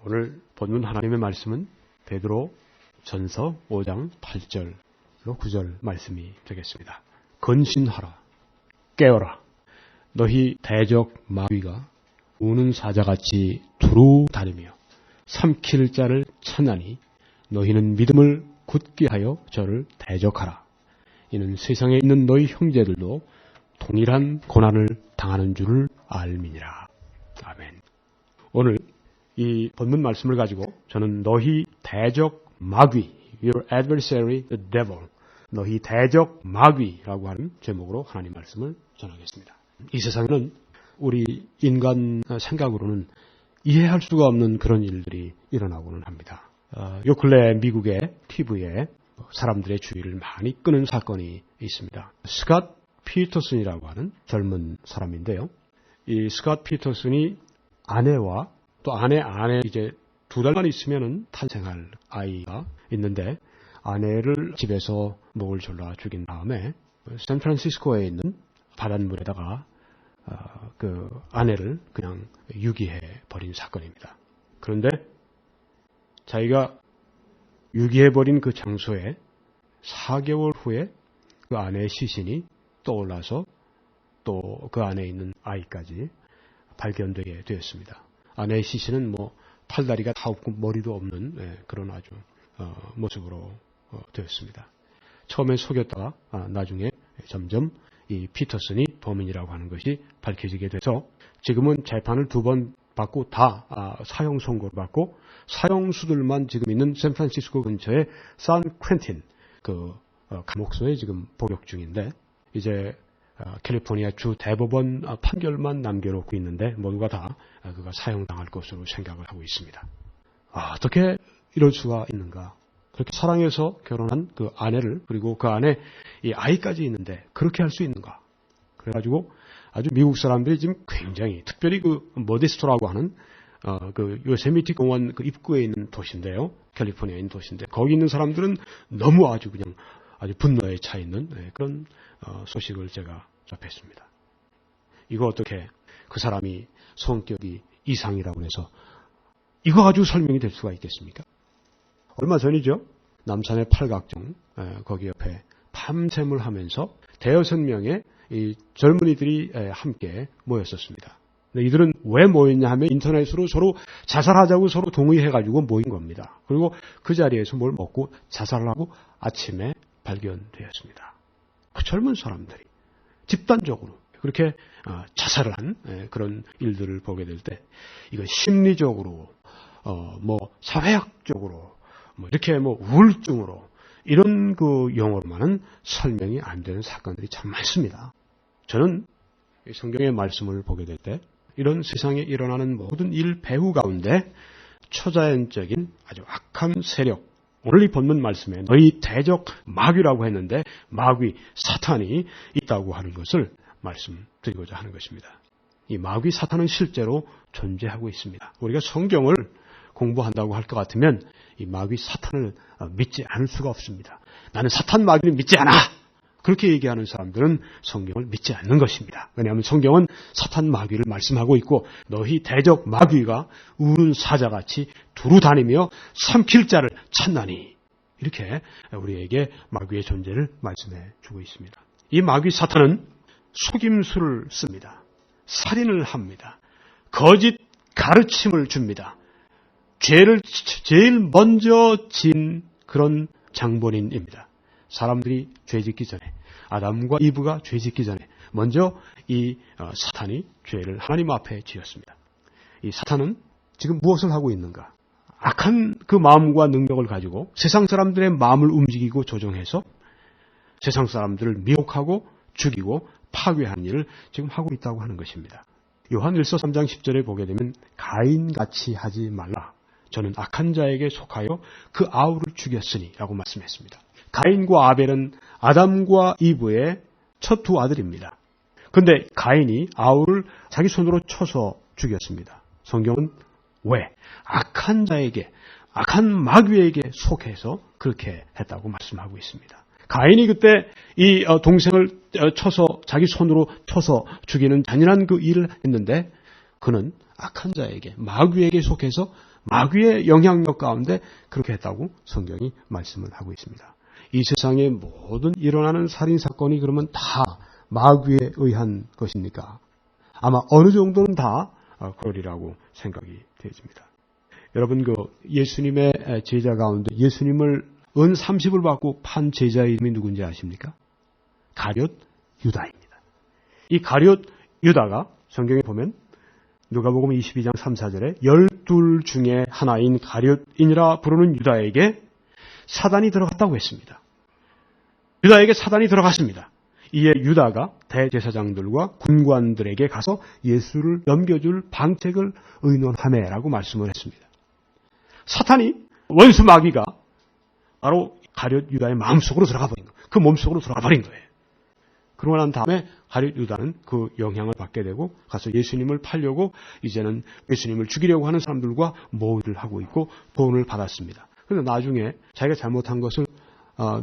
오늘 본문 하나님의 말씀은 베드로 전서 5장 8절로 9절 말씀이 되겠습니다. 건신하라, 깨어라. 너희 대적 마귀가 우는 사자같이 두루 다니며 삼킬 자를 찾나니 너희는 믿음을 굳게 하여 저를 대적하라. 이는 세상에 있는 너희 형제들도 동일한 고난을 당하는 줄을 알미니라. 아멘. 오늘 이 본문 말씀을 가지고 저는 너희 대적 마귀, your adversary, the devil, 너희 대적 마귀라고 하는 제목으로 하나님 말씀을 전하겠습니다. 이 세상에는 우리 인간 생각으로는 이해할 수가 없는 그런 일들이 일어나고는 합니다. 요 근래 미국의 TV에 사람들의 주의를 많이 끄는 사건이 있습니다. 스캇 피터슨이라고 하는 젊은 사람인데요. 이 스캇 피터슨이 아내와 또 아내 안에 이제 2달만 있으면은 탄생할 아이가 있는데 아내를 집에서 목을 졸라 죽인 다음에 샌프란시스코에 있는 바닷물에다가 그 아내를 그냥 유기해 버린 사건입니다. 그런데 자기가 유기해 버린 그 장소에 4개월 후에 그 아내의 시신이 떠올라서 또 그 안에 있는 아이까지 발견되게 되었습니다. 아내의 시신은 뭐 팔다리가 다 없고 머리도 없는 그런 아주 모습으로 되었습니다. 처음에 속였다가 나중에 점점 이 피터슨이 범인이라고 하는 것이 밝혀지게 돼서 지금은 재판을 2번 받고 다 사형 선고를 받고 사형수들만 지금 있는 샌프란시스코 근처의 산 퀸틴 그 감옥소에 지금 복역 중인데 이제 캘리포니아 주 대법원 판결만 남겨놓고 있는데 모두가 다 그가 사형당할 것으로 생각을 하고 있습니다. 어떻게 이럴 수가 있는가? 그렇게 사랑해서 결혼한 그 아내를 그리고 그 안에 이 아이까지 있는데 그렇게 할 수 있는가? 그래가지고 아주 미국 사람들이 지금 굉장히 특별히 그 머디스토라고 하는 그 요세미티 공원 그 입구에 있는 도시인데요. 캘리포니아에 있는 도시인데 거기 있는 사람들은 너무 아주 그냥 아주 분노에 차 있는 그런 소식을 제가 접했습니다. 이거 어떻게 그 사람이 성격이 이상이라고 해서 이거 가지고 설명이 될 수가 있겠습니까? 얼마 전이죠. 남산의 팔각정 거기 옆에 밤샘을 하면서 5-6명의 이 젊은이들이 함께 모였었습니다. 근데 이들은 왜 모였냐 하면 인터넷으로 서로 자살하자고 서로 동의해가지고 모인 겁니다. 그리고 그 자리에서 뭘 먹고 자살을 하고 아침에 발견되었습니다. 그 젊은 사람들이 집단적으로 그렇게 자살을 한 그런 일들을 보게 될 때 이건 심리적으로 뭐 사회학적으로 뭐 이렇게 뭐 우울증으로 이런 그 용어로만은 설명이 안 되는 사건들이 참 많습니다. 저는 성경의 말씀을 보게 될 때 이런 세상에 일어나는 모든 일 배후 가운데 초자연적인 아주 악한 세력 오늘 이 본문 말씀에 너희 대적 마귀라고 했는데 마귀 사탄이 있다고 하는 것을 말씀드리고자 하는 것입니다. 이 마귀 사탄은 실제로 존재하고 있습니다. 우리가 성경을 공부한다고 할 것 같으면 이 마귀 사탄을 믿지 않을 수가 없습니다. 나는 사탄 마귀를 믿지 않아. 그렇게 얘기하는 사람들은 성경을 믿지 않는 것입니다. 왜냐하면 성경은 사탄 마귀를 말씀하고 있고 너희 대적 마귀가 우는 사자같이 두루 다니며 삼킬 자를 찾나니 이렇게 우리에게 마귀의 존재를 말씀해 주고 있습니다. 이 마귀 사탄은 속임수를 씁니다. 살인을 합니다. 거짓 가르침을 줍니다. 죄를 제일 먼저 진 그런 장본인입니다. 사람들이 죄짓기 전에 아담과 이브가 죄짓기 전에 먼저 이 사탄이 죄를 하나님 앞에 지었습니다. 이 사탄은 지금 무엇을 하고 있는가? 악한 그 마음과 능력을 가지고 세상 사람들의 마음을 움직이고 조종해서 세상 사람들을 미혹하고 죽이고 파괴하는 일을 지금 하고 있다고 하는 것입니다. 요한 1서 3장 10절에 보게 되면 가인같이 하지 말라. 저는 악한 자에게 속하여 그 아우를 죽였으니 라고 말씀했습니다. 가인과 아벨은 아담과 이브의 첫 2 아들입니다. 그런데 가인이 아우를 자기 손으로 쳐서 죽였습니다. 성경은 왜? 악한 자에게, 악한 마귀에게 속해서 그렇게 했다고 말씀하고 있습니다. 가인이 그때 이 동생을 쳐서 자기 손으로 쳐서 죽이는 잔인한 그 일을 했는데 그는 악한 자에게, 마귀에게 속해서 마귀의 영향력 가운데 그렇게 했다고 성경이 말씀을 하고 있습니다. 이 세상에 모든 일어나는 살인사건이 그러면 다 마귀에 의한 것입니까? 아마 어느 정도는 다 그러리라고 생각이 되어집니다. 여러분, 예수님의 제자 가운데 예수님을 은 30을 받고 판 제자의 이름이 누군지 아십니까? 가룟 유다입니다. 이 가룟 유다가 성경에 보면 누가복음 22장 3, 4절에 12 중에 하나인 가룟이니라 부르는 유다에게 사단이 들어갔다고 했습니다. 유다에게 사단이 들어갔습니다. 이에 유다가 대제사장들과 군관들에게 가서 예수를 넘겨줄 방책을 의논하매라고 말씀을 했습니다. 사탄이, 원수 마귀가 바로 가룟 유다의 마음속으로 들어가 버린 거예요. 그 몸속으로 들어가 버린 거예요. 그러고 난 다음에 가룟 유다는 그 영향을 받게 되고 가서 예수님을 팔려고 이제는 예수님을 죽이려고 하는 사람들과 모의를 하고 있고 돈을 받았습니다. 그런데 나중에 자기가 잘못한 것을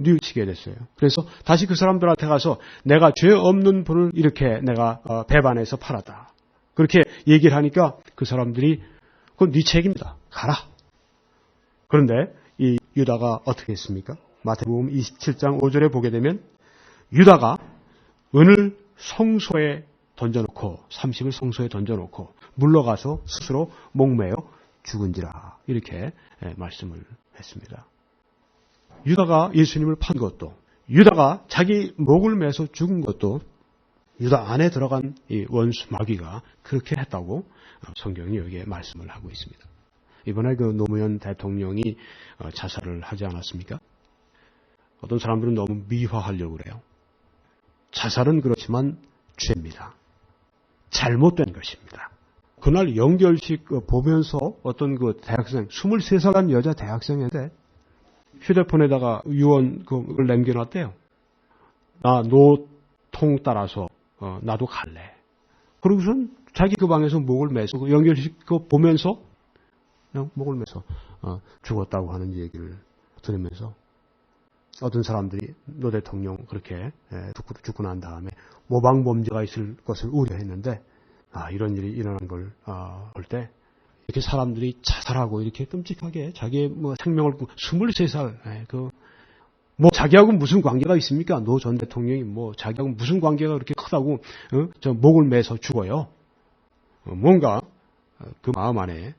뉘우치게 됐어요. 그래서 다시 그 사람들한테 가서 내가 죄 없는 분을 이렇게 내가 배반해서 팔았다. 그렇게 얘기를 하니까 그 사람들이 그건 네 책임이다. 가라. 그런데 이 유다가 어떻게 했습니까? 마태복음 27장 5절에 보게 되면 유다가 은을 성소에 던져놓고 30을 성소에 던져놓고 물러가서 스스로 목매어 죽은지라 이렇게 말씀을 했습니다. 유다가 예수님을 판 것도, 유다가 자기 목을 매서 죽은 것도 유다 안에 들어간 이 원수 마귀가 그렇게 했다고 성경이 여기에 말씀을 하고 있습니다. 이번에 그 노무현 대통령이 자살을 하지 않았습니까? 어떤 사람들은 너무 미화하려고 그래요. 자살은 그렇지만 죄입니다. 잘못된 것입니다. 그날 연결식 보면서 어떤 그 대학생, 23살 여자 대학생인데 휴대폰에다가 유언을 남겨놨대요. 나 노통 따라서 나도 갈래. 그러고선 자기 그 방에서 목을 매서 그 연결식 그거 보면서 그냥 목을 매서 죽었다고 하는 얘기를 들으면서 어떤 사람들이 노 대통령 그렇게 죽고 난 다음에 모방범죄가 있을 것을 우려했는데 이런 일이 일어난 걸 볼 때 이렇게 사람들이 자살하고 이렇게 끔찍하게 자기의 생명을 23살 자기하고 무슨 관계가 있습니까? 노 전 대통령이 자기하고 무슨 관계가 그렇게 크다고 저 목을 매서 죽어요. 뭔가 그 마음 안에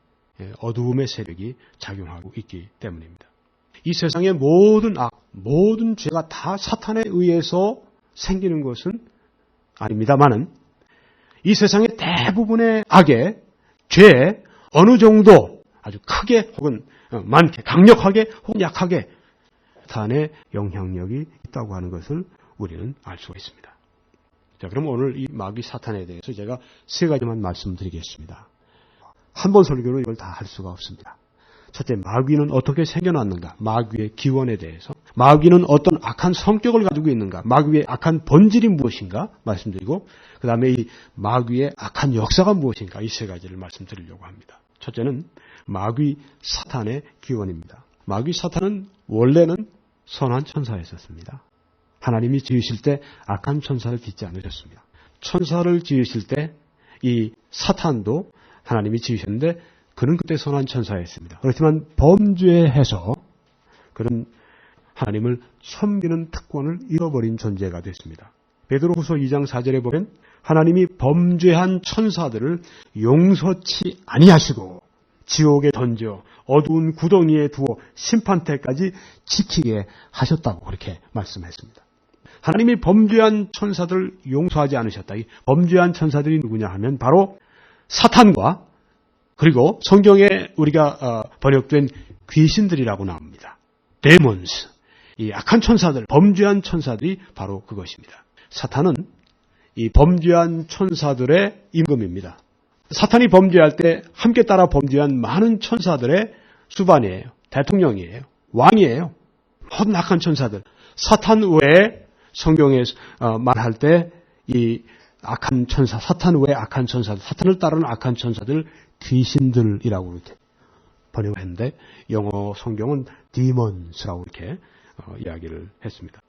어두움의 세력이 작용하고 있기 때문입니다. 이 세상의 모든 악, 모든 죄가 다 사탄에 의해서 생기는 것은 아닙니다만은 이 세상의 대부분의 악의 죄에 어느 정도 아주 크게 혹은 많게 강력하게 혹은 약하게 사탄의 영향력이 있다고 하는 것을 우리는 알 수가 있습니다. 자, 그럼 오늘 이 마귀 사탄에 대해서 제가 3가지만 말씀드리겠습니다. 한 번 설교로 이걸 다 할 수가 없습니다. 첫째, 마귀는 어떻게 생겨났는가? 마귀의 기원에 대해서. 마귀는 어떤 악한 성격을 가지고 있는가? 마귀의 악한 본질이 무엇인가? 말씀드리고, 그 다음에 이 마귀의 악한 역사가 무엇인가? 이 3가지를 말씀드리려고 합니다. 첫째는 마귀 사탄의 기원입니다. 마귀 사탄은 원래는 선한 천사였었습니다. 하나님이 지으실 때 악한 천사를 짓지 않으셨습니다. 천사를 지으실 때 이 사탄도 하나님이 지으셨는데 그는 그때 선한 천사였습니다. 그렇지만 범죄해서 그는 하나님을 섬기는 특권을 잃어버린 존재가 됐습니다. 베드로후서 2장 4절에 보면 하나님이 범죄한 천사들을 용서치 아니하시고 지옥에 던져 어두운 구덩이에 두어 심판 때까지 지키게 하셨다고 그렇게 말씀했습니다. 하나님이 범죄한 천사들을 용서하지 않으셨다. 이 범죄한 천사들이 누구냐 하면 바로 사탄과 그리고 성경에 우리가 번역된 귀신들이라고 나옵니다. 데몬스. 이 악한 천사들, 범죄한 천사들이 바로 그것입니다. 사탄은 이 범죄한 천사들의 임금입니다. 사탄이 범죄할 때 함께 따라 범죄한 많은 천사들의 수반이에요. 대통령이에요. 왕이에요. 모든 악한 천사들. 사탄 외에 성경에 말할 때 이 악한 천사, 사탄 외에 악한 천사들, 사탄을 따르는 악한 천사들, 귀신들이라고 이렇게 번역했는데 영어 성경은 demons라고 이렇게 이야기를 했습니다.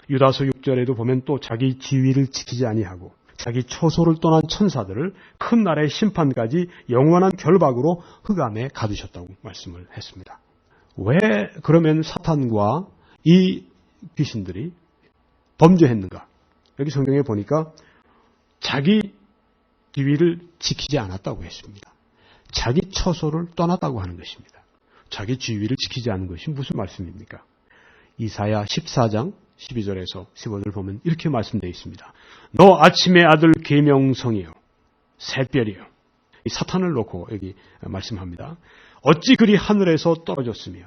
유다서 6절에도 보면 또 자기 지위를 지키지 아니하고 자기 처소를 떠난 천사들을 큰 날의 심판까지 영원한 결박으로 흑암에 가두셨다고 말씀을 했습니다. 왜 그러면 사탄과 이 귀신들이 범죄했는가? 여기 성경에 보니까 자기 지위를 지키지 않았다고 했습니다. 자기 처소를 떠났다고 하는 것입니다. 자기 지위를 지키지 않은 것이 무슨 말씀입니까? 이사야 14장 12절에서 15절 보면 이렇게 말씀되어 있습니다. 너 아침의 아들 계명성이요 샛별이요. 이 사탄을 놓고 여기 말씀합니다. 어찌 그리 하늘에서 떨어졌으며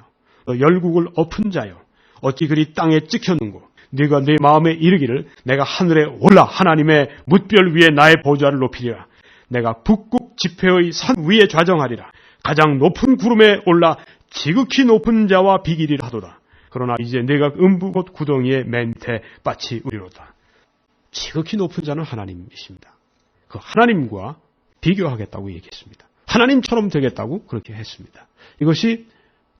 너 열국을 엎은 자요 어찌 그리 땅에 찍혔는고 네가 네 마음에 이르기를 내가 하늘에 올라 하나님의 뭇별 위에 나의 보좌를 높이리라. 내가 북극 지폐의 산 위에 좌정하리라. 가장 높은 구름에 올라 지극히 높은 자와 비기리라 하도다. 그러나 이제 내가 음부곳 구덩이의 맨 밑에 빠치 우리로다. 지극히 높은 자는 하나님이십니다. 그 하나님과 비교하겠다고 얘기했습니다. 하나님처럼 되겠다고 그렇게 했습니다. 이것이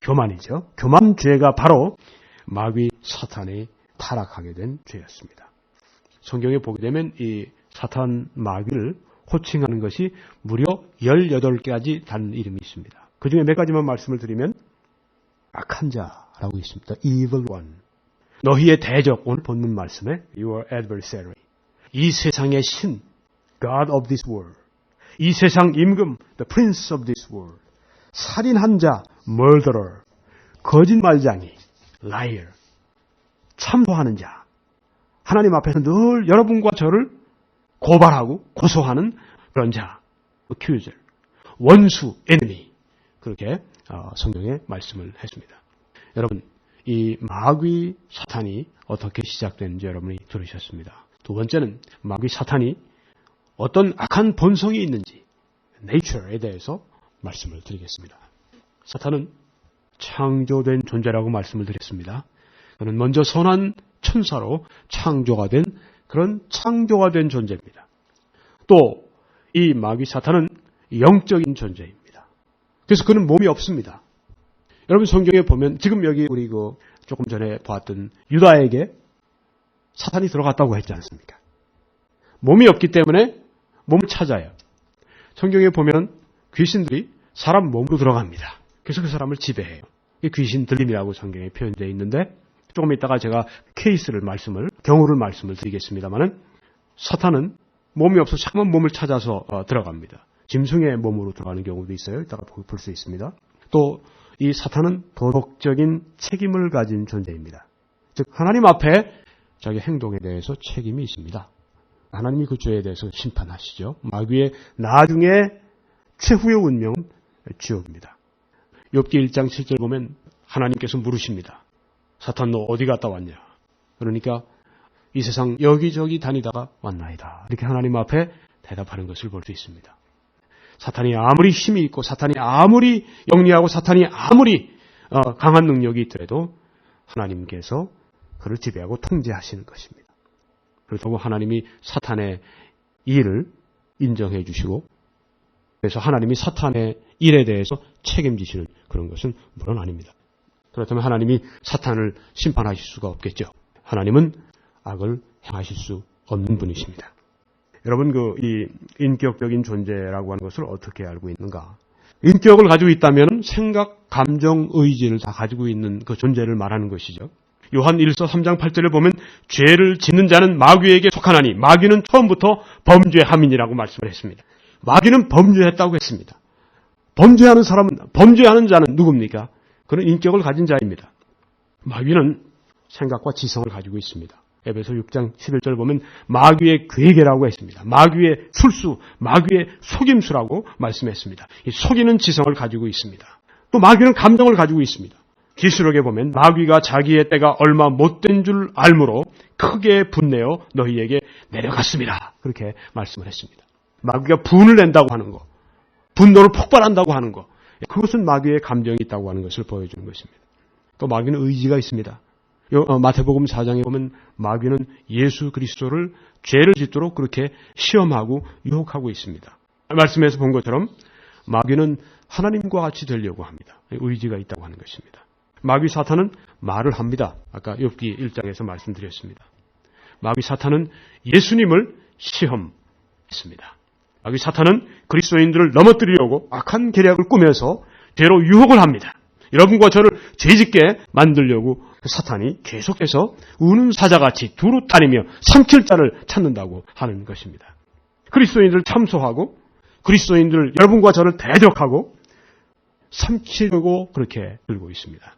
교만이죠. 교만 죄가 바로 마귀 사탄이 타락하게 된 죄였습니다. 성경에 보게 되면 이 사탄 마귀를 호칭하는 것이 무려 18가지 다른 이름이 있습니다. 그 중에 몇 가지만 말씀을 드리면 악한 자라고 있습니다. Evil one. 너희의 대적, 오늘 본문 말씀에 Your adversary. 이 세상의 신, God of this world. 이 세상 임금, The prince of this world. 살인한 자, Murderer. 거짓말쟁이, Liar. 참소하는 자. 하나님 앞에서 늘 여러분과 저를 고발하고 고소하는 그런 자, accuser. 원수, enemy. 그렇게 성경에 말씀을 했습니다. 여러분, 이 마귀 사탄이 어떻게 시작되는지 여러분이 들으셨습니다. 두 번째는 마귀 사탄이 어떤 악한 본성이 있는지, nature에 대해서 말씀을 드리겠습니다. 사탄은 창조된 존재라고 말씀을 드렸습니다. 그는 먼저 선한 천사로 창조가 된 그런 창조가 된 존재입니다. 또 이 마귀 사탄은 영적인 존재입니다. 그래서 그는 몸이 없습니다. 여러분 성경에 보면 지금 여기 우리 조금 전에 보았던 유다에게 사탄이 들어갔다고 했지 않습니까? 몸이 없기 때문에 몸을 찾아요. 성경에 보면 귀신들이 사람 몸으로 들어갑니다. 그래서 그 사람을 지배해요. 이게 귀신 들림이라고 성경에 표현되어 있는데 조금 이따가 제가 경우를 말씀을 드리겠습니다만은 사탄은 몸이 없어 자꾸만 몸을 찾아서 들어갑니다. 짐승의 몸으로 들어가는 경우도 있어요. 이따가 볼 수 있습니다. 또 이 사탄은 도덕적인 책임을 가진 존재입니다. 즉 하나님 앞에 자기 행동에 대해서 책임이 있습니다. 하나님이 그 죄에 대해서 심판하시죠. 마귀의 나중에 최후의 운명은 지옥입니다. 욥기 1장 7절 보면 하나님께서 물으십니다. 사탄 너 어디 갔다 왔냐? 그러니까 이 세상 여기저기 다니다가 왔나이다. 이렇게 하나님 앞에 대답하는 것을 볼 수 있습니다. 사탄이 아무리 힘이 있고 사탄이 아무리 영리하고 사탄이 아무리 강한 능력이 있더라도 하나님께서 그를 지배하고 통제하시는 것입니다. 그렇다고 하나님이 사탄의 일을 인정해 주시고 그래서 하나님이 사탄의 일에 대해서 책임지시는 그런 것은 물론 아닙니다. 그렇다면 하나님이 사탄을 심판하실 수가 없겠죠. 하나님은 악을 행하실 수 없는 분이십니다. 여러분 이 인격적인 존재라고 하는 것을 어떻게 알고 있는가? 인격을 가지고 있다면 생각, 감정, 의지를 다 가지고 있는 그 존재를 말하는 것이죠. 요한 1서 3장 8절에 보면 죄를 짓는 자는 마귀에게 속하나니 마귀는 처음부터 범죄함이니라고 말씀을 했습니다. 마귀는 범죄했다고 했습니다. 범죄하는 자는 누굽니까? 그는 인격을 가진 자입니다. 마귀는 생각과 지성을 가지고 있습니다. 에베소 6장 11절 보면 마귀의 괴계라고 했습니다. 마귀의 술수, 마귀의 속임수라고 말씀했습니다. 이 속이는 지성을 가지고 있습니다. 또 마귀는 감정을 가지고 있습니다. 계시록에 보면 마귀가 자기의 때가 얼마 못된 줄 알므로 크게 분내어 너희에게 내려갔습니다. 그렇게 말씀을 했습니다. 마귀가 분을 낸다고 하는 것, 분노를 폭발한다고 하는 것, 그것은 마귀의 감정이 있다고 하는 것을 보여주는 것입니다. 또 마귀는 의지가 있습니다. 마태복음 4장에 보면 마귀는 예수 그리스도를 죄를 짓도록 그렇게 시험하고 유혹하고 있습니다. 말씀에서 본 것처럼 마귀는 하나님과 같이 되려고 합니다. 의지가 있다고 하는 것입니다. 마귀 사탄은 말을 합니다. 아까 욥기 1장에서 말씀드렸습니다. 마귀 사탄은 예수님을 시험, 했습니다. 마귀 사탄은 그리스도인들을 넘어뜨리려고 악한 계략을 꾸며서 죄로 유혹을 합니다. 여러분과 저를 죄짓게 만들려고 사탄이 계속해서 우는 사자같이 두루 다니며 삼킬 자를 찾는다고 하는 것입니다. 그리스도인들을 참소하고 그리스도인들 여러분과 저를 대적하고 삼키려고 그렇게 들고 있습니다.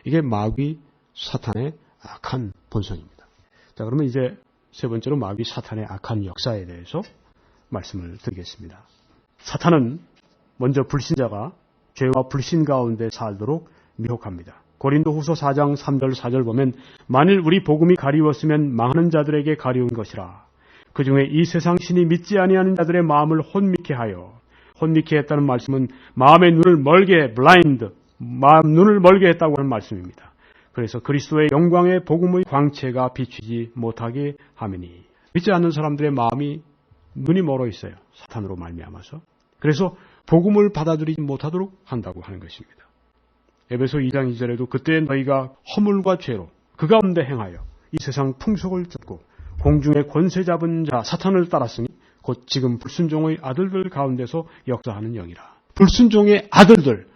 이게 마귀 사탄의 악한 본성입니다. 자, 그러면 이제 세 번째로 마귀 사탄의 악한 역사에 대해서 말씀을 드리겠습니다. 사탄은 먼저 불신자가 죄와 불신 가운데 살도록 미혹합니다. 고린도후서 4장 3절 4절 보면 만일 우리 복음이 가리웠으면 망하는 자들에게 가리운 것이라. 그 중에 이 세상 신이 믿지 아니하는 자들의 마음을 혼미케 하여, 혼미케 했다는 말씀은 마음의 눈을 멀게, 블라인드, 마음 눈을 멀게 했다고 하는 말씀입니다. 그래서 그리스도의 영광의 복음의 광채가 비추지 못하게 하매니, 믿지 않는 사람들의 마음이 눈이 멀어 있어요. 사탄으로 말미암아서. 그래서 복음을 받아들이지 못하도록 한다고 하는 것입니다. 에베소 2장 2절에도 그때 너희가 허물과 죄로 그 가운데 행하여 이 세상 풍속을 쫓고 공중의 권세 잡은 자 사탄을 따랐으니 곧 지금 불순종의 아들들 가운데서 역사하는 영이라. 불순종의 아들들,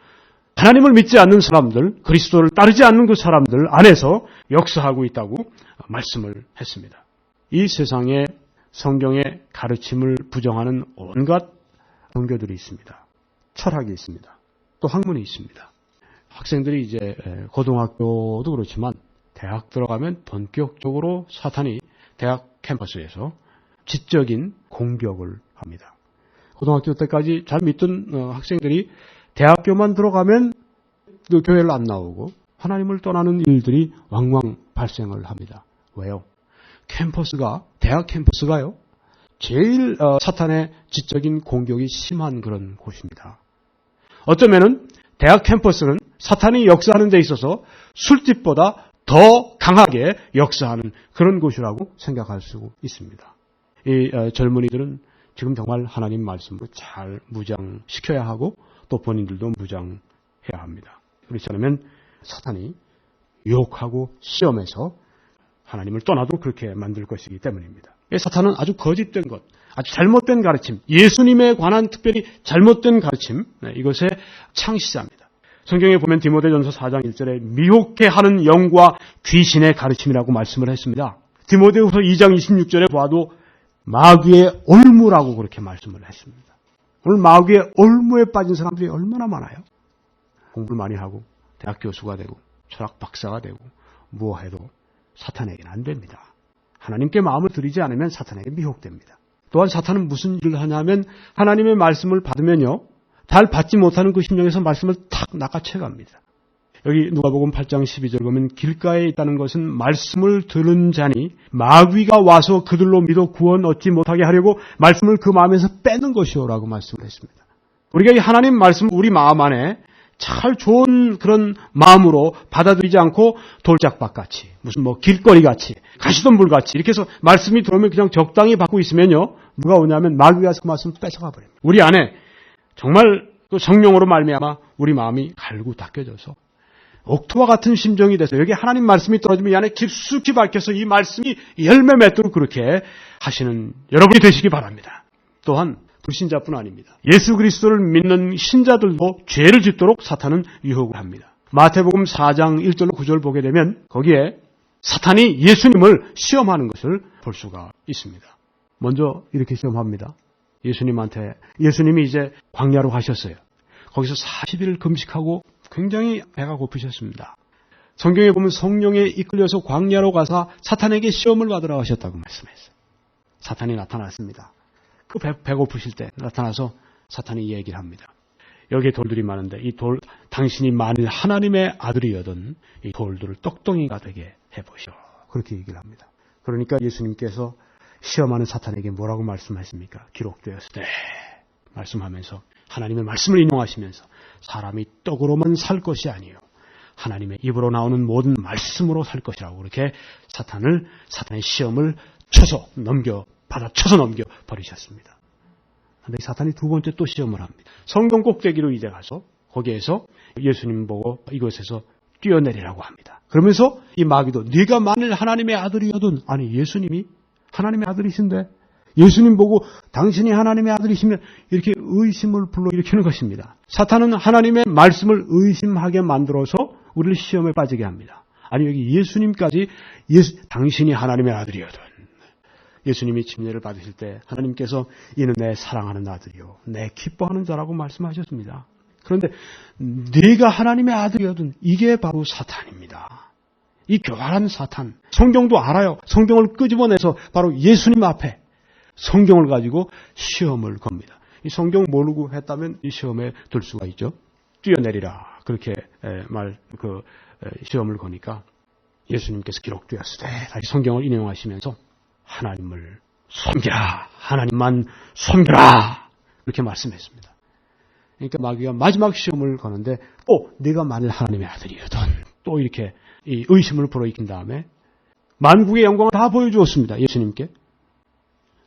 하나님을 믿지 않는 사람들, 그리스도를 따르지 않는 그 사람들 안에서 역사하고 있다고 말씀을 했습니다. 이 세상에 성경의 가르침을 부정하는 온갖 종교들이 있습니다. 철학이 있습니다. 또 학문이 있습니다. 학생들이 이제 고등학교도 그렇지만 대학 들어가면 본격적으로 사탄이 대학 캠퍼스에서 지적인 공격을 합니다. 고등학교 때까지 잘 믿던 학생들이 대학교만 들어가면 그 교회를 안 나오고 하나님을 떠나는 일들이 왕왕 발생을 합니다. 왜요? 캠퍼스가, 대학 캠퍼스가요, 제일 사탄의 지적인 공격이 심한 그런 곳입니다. 어쩌면은 대학 캠퍼스는 사탄이 역사하는 데 있어서 술집보다 더 강하게 역사하는 그런 곳이라고 생각할 수 있습니다. 이 젊은이들은 지금 정말 하나님 말씀으로 잘 무장시켜야 하고 또 본인들도 무장해야 합니다. 그렇지 않으면 사탄이 유혹하고 시험해서 하나님을 떠나도 그렇게 만들 것이기 때문입니다. 사탄은 아주 거짓된 것, 아주 잘못된 가르침, 예수님에 관한 특별히 잘못된 가르침, 이것의 창시자입니다. 성경에 보면 디모데전서 4장 1절에 미혹해 하는 영과 귀신의 가르침이라고 말씀을 했습니다. 디모데후서 2장 26절에 봐도 마귀의 올무라고 그렇게 말씀을 했습니다. 오늘 마귀의 올무에 빠진 사람들이 얼마나 많아요? 공부를 많이 하고 대학 교수가 되고 철학 박사가 되고 무엇해도 사탄에게는 안 됩니다. 하나님께 마음을 들이지 않으면 사탄에게 미혹됩니다. 또한 사탄은 무슨 일을 하냐면 하나님의 말씀을 받으면요, 잘 받지 못하는 그 심령에서 말씀을 탁 낚아채갑니다. 여기 누가복음 8장 12절 보면 길가에 있다는 것은 말씀을 들은 자니 마귀가 와서 그들로 믿어 구원 얻지 못하게 하려고 말씀을 그 마음에서 빼는 것이오라고 말씀을 했습니다. 우리가 이 하나님 말씀을 우리 마음 안에 잘 좋은 그런 마음으로 받아들이지 않고 돌짝밭같이 무슨 길거리같이 가시덤불같이 이렇게 해서 말씀이 들어오면 그냥 적당히 받고 있으면요, 누가 오냐면 마귀가 그 말씀을 뺏어가 버립니다. 우리 안에 정말 그 성령으로 말미암아 우리 마음이 갈고 닦여져서 옥토와 같은 심정이 돼서 여기 하나님 말씀이 떨어지면 이 안에 깊숙이 밝혀서 이 말씀이 열매 맺도록 그렇게 하시는 여러분이 되시기 바랍니다. 또한 불신자뿐 아닙니다. 예수 그리스도를 믿는 신자들도 죄를 짓도록 사탄은 유혹을 합니다. 마태복음 4장 1절로 9절 보게 되면 거기에 사탄이 예수님을 시험하는 것을 볼 수가 있습니다. 먼저 이렇게 시험합니다. 예수님이 이제 광야로 가셨어요. 거기서 40일 금식하고 굉장히 배가 고프셨습니다. 성경에 보면 성령에 이끌려서 광야로 가서 사탄에게 시험을 받으러 가셨다고 말씀했어요. 사탄이 나타났습니다. 그 배고프실 때 나타나서 사탄이 얘기를 합니다. 여기에 돌들이 많은데 이 돌, 당신이 만일 하나님의 아들이여든 이 돌들을 떡덩이가 되게 해보시오. 그렇게 얘기를 합니다. 그러니까 예수님께서 시험하는 사탄에게 뭐라고 말씀하십니까? 기록되었으되 말씀하면서 하나님의 말씀을 인용하시면서 사람이 떡으로만 살 것이 아니요 하나님의 입으로 나오는 모든 말씀으로 살 것이라고 그렇게 사탄의 시험을 받아쳐서 넘겨 버리셨습니다. 그런데 사탄이 두 번째 또 시험을 합니다. 성경 꼭대기로 이제 가서 거기에서 예수님 보고 이곳에서 뛰어내리라고 합니다. 그러면서 이 마귀도 네가 만일 하나님의 아들이어든, 아니 예수님이 하나님의 아들이신데 예수님 보고 당신이 하나님의 아들이시면 이렇게 의심을 불러일으키는 것입니다. 사탄은 하나님의 말씀을 의심하게 만들어서 우리를 시험에 빠지게 합니다. 아니 여기 예수님까지 당신이 하나님의 아들이거든. 예수님이 침례를 받으실 때 하나님께서 이는 내 사랑하는 아들이요 내 기뻐하는 자라고 말씀하셨습니다. 그런데 네가 하나님의 아들이거든. 이게 바로 사탄입니다. 이 교활한 사탄. 성경도 알아요. 성경을 끄집어내서 바로 예수님 앞에 성경을 가지고 시험을 겁니다. 이 성경 모르고 했다면 이 시험에 들 수가 있죠. 뛰어내리라. 그렇게 시험을 거니까 예수님께서 기록되었으되 다시 성경을 인용하시면서 하나님을 섬기라. 하나님만 섬기라. 이렇게 말씀했습니다. 그러니까 마귀가 마지막 시험을 거는데 네가 만일 하나님의 아들이거든. 또 이렇게 이 의심을 불어일으킨 다음에 만국의 영광을 다 보여주었습니다. 예수님께.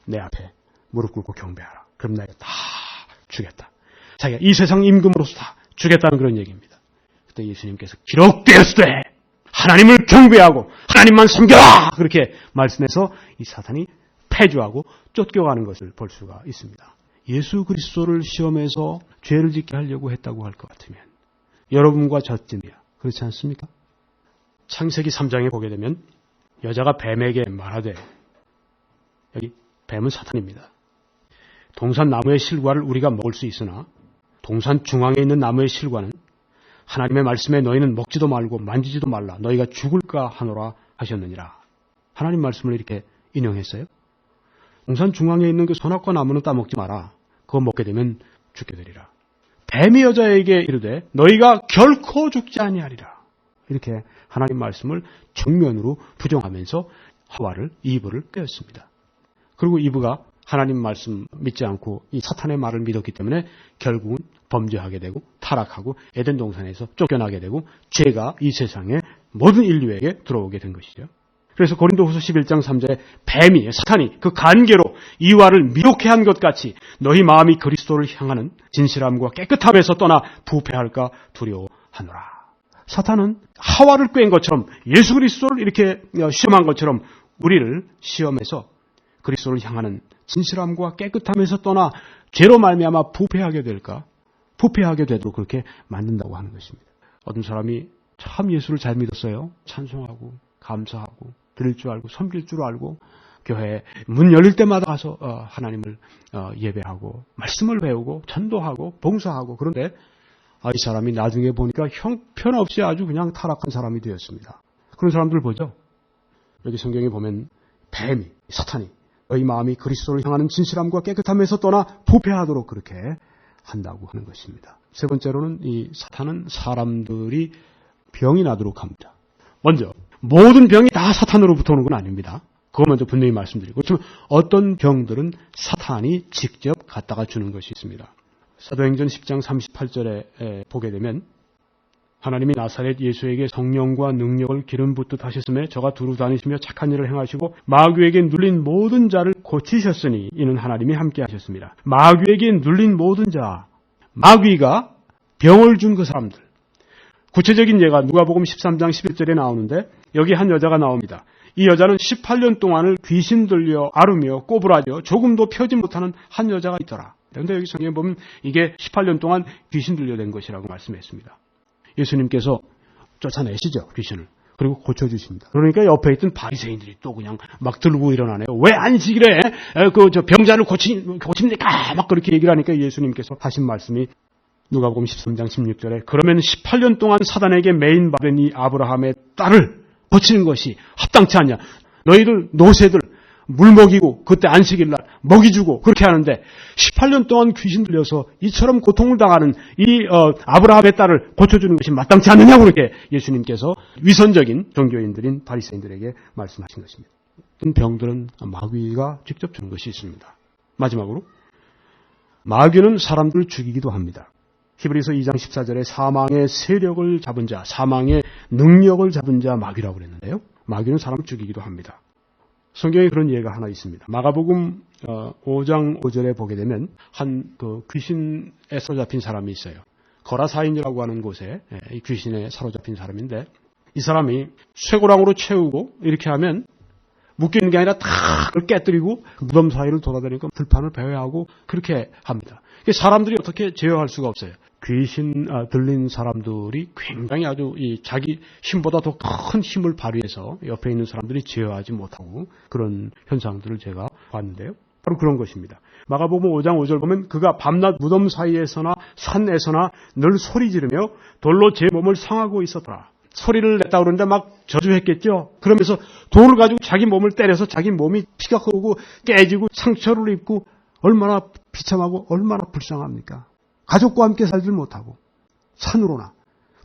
내 앞에 무릎 꿇고 경배하라. 그럼 내가 다 주겠다. 자기가 이 세상 임금으로서 다 주겠다는 그런 얘기입니다. 그때 예수님께서 기록되었으되 하나님을 경배하고 하나님만 섬겨라. 그렇게 말씀해서 이 사탄이 패주하고 쫓겨가는 것을 볼 수가 있습니다. 예수 그리스도를 시험해서 죄를 짓게 하려고 했다고 할 것 같으면 여러분과 저쯤이야. 그렇지 않습니까? 창세기 3장에 보게 되면 여자가 뱀에게 말하되, 여기 뱀은 사탄입니다. 동산 나무의 실과를 우리가 먹을 수 있으나 동산 중앙에 있는 나무의 실과는 하나님의 말씀에 너희는 먹지도 말고 만지지도 말라. 너희가 죽을까 하노라 하셨느니라. 하나님 말씀을 이렇게 인용했어요. 동산 중앙에 있는 그 선악과 나무는 따먹지 마라. 그거 먹게 되면 죽게 되리라. 뱀이 여자에게 이르되 너희가 결코 죽지 아니하리라. 이렇게 하나님 말씀을 정면으로 부정하면서 하와를 이브를 꾀었습니다. 그리고 이브가 하나님 말씀 믿지 않고 이 사탄의 말을 믿었기 때문에 결국은 범죄하게 되고 타락하고 에덴 동산에서 쫓겨나게 되고 죄가 이 세상의 모든 인류에게 들어오게 된 것이죠. 그래서 고린도후서 11장 3절에 뱀이 사탄이 그 간계로 이와를 미혹해 한 것 같이 너희 마음이 그리스도를 향하는 진실함과 깨끗함에서 떠나 부패할까 두려워하노라. 사탄은 하와를 꾀인 것처럼 예수 그리스도를 이렇게 시험한 것처럼 우리를 시험해서 그리스도를 향하는 진실함과 깨끗함에서 떠나 죄로 말미암아 부패하게 될까? 부패하게 되도록 그렇게 만든다고 하는 것입니다. 어떤 사람이 참 예수를 잘 믿었어요. 찬송하고 감사하고 드릴 줄 알고 섬길 줄 알고 교회 문 열릴 때마다 가서 하나님을 예배하고 말씀을 배우고 전도하고 봉사하고 그런데 이 사람이 나중에 보니까 형편없이 아주 그냥 타락한 사람이 되었습니다. 그런 사람들 보죠. 여기 성경에 보면 뱀이 사탄이 너희 마음이 그리스도를 향하는 진실함과 깨끗함에서 떠나 부패하도록 그렇게 한다고 하는 것입니다. 세 번째로는 이 사탄은 사람들이 병이 나도록 합니다. 먼저 모든 병이 다 사탄으로부터 오는 건 아닙니다. 그거 먼저 분명히 말씀드리고 그렇지만 어떤 병들은 사탄이 직접 갖다가 주는 것이 있습니다. 사도행전 10장 38절에 보게 되면 하나님이 나사렛 예수에게 성령과 능력을 기름 붓듯 하셨음에 저가 두루 다니시며 착한 일을 행하시고 마귀에게 눌린 모든 자를 고치셨으니 이는 하나님이 함께 하셨습니다. 마귀에게 눌린 모든 자, 마귀가 병을 준 그 사람들. 구체적인 예가 누가복음 13장 11절에 나오는데 여기 한 여자가 나옵니다. 이 여자는 18년 동안을 귀신 들려 앓으며 꼬부라져 조금도 펴지 못하는 한 여자가 있더라. 그런데 여기 성경에 보면 이게 18년 동안 귀신 들려된 것이라고 말씀했습니다. 예수님께서 쫓아내시죠, 귀신을. 그리고 고쳐주십니다. 그러니까 옆에 있던 바리새인들이 또 그냥 막 들고 일어나네요. 왜 안식일에 저 병자를 고칩니까? 막 그렇게 얘기를 하니까 예수님께서 하신 말씀이 누가복음 13장 16절에 그러면 18년 동안 사단에게 매인받은 이 아브라함의 딸을 고치는 것이 합당치 않냐. 너희들 노새들 물 먹이고 그때 안식일날 먹이 주고 그렇게 하는데 18년 동안 귀신 들려서 이처럼 고통을 당하는 이 아브라함의 딸을 고쳐주는 것이 마땅치 않느냐고 그렇게 예수님께서 위선적인 종교인들인 바리새인들에게 말씀하신 것입니다. 어떤 병들은 마귀가 직접 주는 것이 있습니다. 마지막으로 마귀는 사람들을 죽이기도 합니다. 히브리서 2장 14절에 사망의 세력을 잡은 자, 사망의 능력을 잡은 자 마귀라고 그랬는데요. 마귀는 사람을 죽이기도 합니다. 성경에 그런 예가 하나 있습니다. 마가복음 5장 5절에 보게 되면 한 귀신에 사로잡힌 사람이 있어요. 거라사인이라고 하는 곳에 이 귀신에 사로잡힌 사람인데 이 사람이 쇠고랑으로 채우고 이렇게 하면 묶여있는 게 아니라 다 그걸 깨뜨리고 무덤 사이를 돌아다니고 들판을 배회하고 그렇게 합니다. 사람들이 어떻게 제어할 수가 없어요. 귀신 들린 사람들이 굉장히 아주 자기 힘보다 더 큰 힘을 발휘해서 옆에 있는 사람들이 제어하지 못하고 그런 현상들을 제가 봤는데요. 바로 그런 것입니다. 마가복음 5장 5절 보면 그가 밤낮 무덤 사이에서나 산에서나 늘 소리 지르며 돌로 제 몸을 상하고 있었더라. 소리를 냈다 그러는데 막 저주했겠죠. 그러면서 돌을 가지고 자기 몸을 때려서 자기 몸이 피가 흐르고 깨지고 상처를 입고 얼마나 비참하고 얼마나 불쌍합니까? 가족과 함께 살지 못하고 산으로나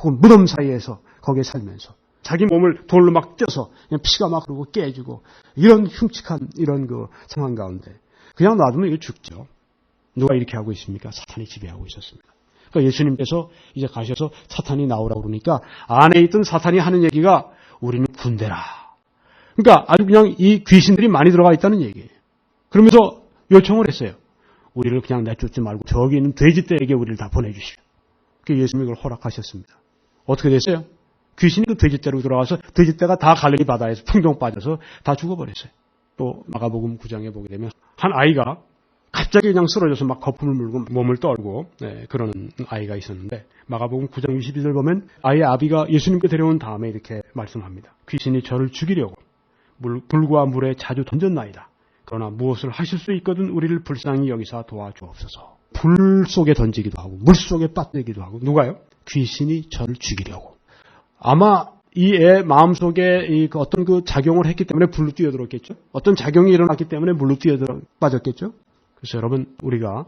혹은 무덤 사이에서 거기에 살면서 자기 몸을 돌로 막 쪄서 그냥 피가 막 흐르고 깨지고 이런 흉측한 이런 그 상황 가운데 그냥 놔두면 이거 죽죠. 누가 이렇게 하고 있습니까? 사탄이 지배하고 있었습니다. 그러니까 예수님께서 이제 가셔서 사탄이 나오라고 그러니까 안에 있던 사탄이 하는 얘기가 우리는 군대라. 그러니까 아주 그냥 이 귀신들이 많이 들어가 있다는 얘기예요. 그러면서 요청을 했어요. 우리를 그냥 내쫓지 말고 저기 있는 돼지떼에게 우리를 다 보내주시오. 예수님이 그걸 허락하셨습니다. 어떻게 됐어요? 귀신이 그 돼지떼로 들어가서 돼지떼가 다 갈릴리 바다에서 풍덩 빠져서 다 죽어버렸어요. 또 마가복음 9장에 보게 되면 한 아이가 갑자기 그냥 쓰러져서 막 거품을 물고 몸을 떨고 그러는 아이가 있었는데 마가복음 9장 22절 보면 아이의 아비가 예수님께 데려온 다음에 이렇게 말씀합니다. 귀신이 저를 죽이려고 불과 물에 자주 던졌나이다. 그러나 무엇을 하실 수 있거든 우리를 불쌍히 여기사 도와주옵소서. 불 속에 던지기도 하고 물 속에 빠뜨리기도 하고 누가요? 귀신이 저를 죽이려고. 아마 이 애 마음속에 어떤 그 작용을 했기 때문에 불로 뛰어들었겠죠. 어떤 작용이 일어났기 때문에 물로 빠졌겠죠. 그래서 여러분 우리가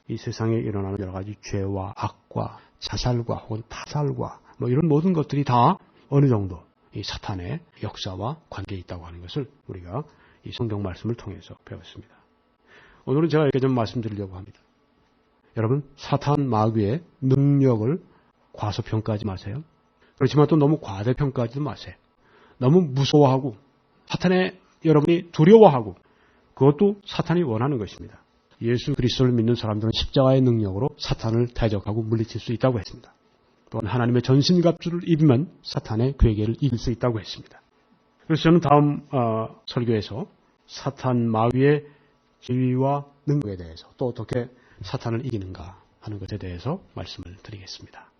이 세상에 일어나는 여러 가지 죄와 악과 자살과 혹은 타살과 뭐 이런 모든 것들이 다 어느 정도 이 사탄의 역사와 관계에 있다고 하는 것을 우리가 이 성경 말씀을 통해서 배웠습니다. 오늘은 제가 이렇게 좀 말씀드리려고 합니다. 여러분 사탄 마귀의 능력을 과소평가하지 마세요. 그렇지만 또 너무 과대평가하지도 마세요. 너무 무서워하고 사탄에 여러분이 두려워하고 그것도 사탄이 원하는 것입니다. 예수 그리스도를 믿는 사람들은 십자가의 능력으로 사탄을 대적하고 물리칠 수 있다고 했습니다. 또한 하나님의 전신갑주를 입으면 사탄의 괴계를 이길 수 있다고 했습니다. 그래서 저는 다음 설교에서 사탄 마귀의 지위와 능력에 대해서 또 어떻게 사탄을 이기는가 하는 것에 대해서 말씀을 드리겠습니다.